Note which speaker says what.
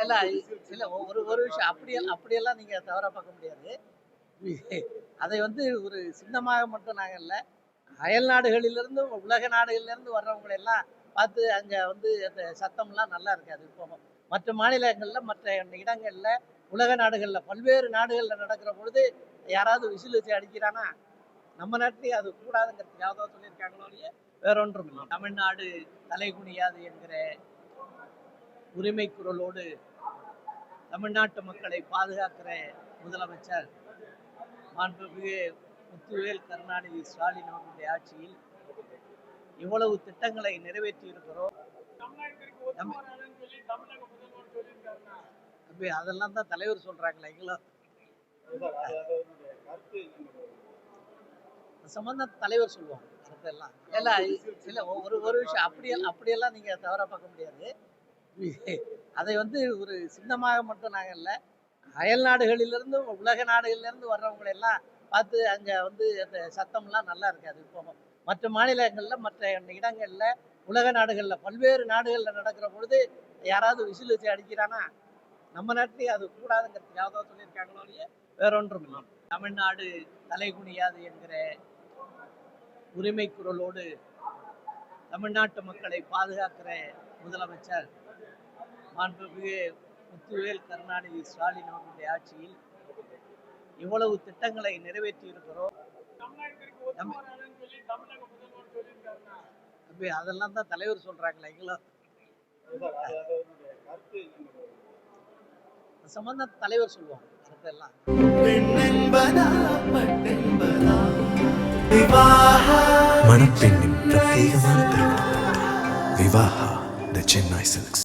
Speaker 1: இல்ல இல்ல ஒரு ஒரு விஷயம் அப்படியெல்லாம் நீங்க தவறா பார்க்க முடியாது. அதை வந்து ஒரு சின்னமாக மட்டும் நாங்க இல்ல, அயல் நாடுகளிலிருந்து, உலக நாடுகளிலிருந்து வர்றவங்கள எல்லாம் பார்த்து அங்க வந்து அந்த சத்தம்லாம் நல்லா இருக்காது. இப்போ மற்ற மாநிலங்கள்ல, மற்ற இடங்கள்ல, உலக நாடுகள்ல, பல்வேறு நாடுகள்ல நடக்கிற பொழுது யாராவது விசில் வச்சு அடிக்கிறானா, நம்ம நாட்டிலேயே அது கூடாதுங்கிறதுக்காக தான் சொல்லியிருக்காங்களோ ஒழிய வேற ஒன்றும் இல்லை. தமிழ்நாடு தலைகுனியாது என்கிற உரிமை குரலோடு தமிழ்நாட்டு மக்களை பாதுகாக்கிற முதலமைச்சர் மாண்புமிகு முத்துவேல் கருணாநிதி ஸ்டாலின் அவர்களுடைய ஆட்சியில் இவ்வளவு திட்டங்களை நிறைவேற்றி இருக்கிறோம். அதெல்லாம் தான் தலைவர் சொல்றாங்களா, எங்களும் சம்பந்தம் தலைவர் சொல்லுவாங்க. அதெல்லாம் இல்ல இல்ல ஒரு ஒரு விஷயம் அப்படியெல்லாம் நீங்க தவறா பார்க்க முடியாது. அதை வந்து ஒரு சின்னமாக மட்டும் நாங்கள் இல்லை, அயல் நாடுகளிலிருந்து, உலக நாடுகளிலிருந்து வர்றவங்களை எல்லாம் பார்த்து அங்கே வந்து அந்த சத்தம்லாம் நல்லா இருக்காது. இப்போ மற்ற மாநிலங்கள்ல, மற்ற இடங்கள்ல, உலக நாடுகளில், பல்வேறு நாடுகளில் நடக்கிற பொழுது யாராவது விசில் வச்சு அடிக்கிறானா, நம்ம நாட்டிலேயே அது கூடாதுங்கிறதுக்காக தான் சொல்லியிருக்காங்களோ ஒழிய வேற ஒன்றும் இல்லை. தமிழ்நாடு தலைகுனியாது என்கிற உரிமை குரலோடு தமிழ்நாட்டு மக்களை பாதுகாக்கிற முதலமைச்சர் மாண்புமிகு முத்துவேல் கருணாநிதி ஸ்டாலின் அவர்களுடைய ஆட்சியில் இவ்வளவு திட்டங்களை நிறைவேற்றி இருக்கிறோம். அதெல்லாம் தான் தலைவர் சொல்றாங்களா, எங்களும் சம்பந்தம் தலைவர் சொல்லுவாங்க. அதெல்லாம்
Speaker 2: மணப்பெண்ணின் பிரத்யேகமான திருமணம் விவாஹா தி சென்னை சில்க்ஸ்.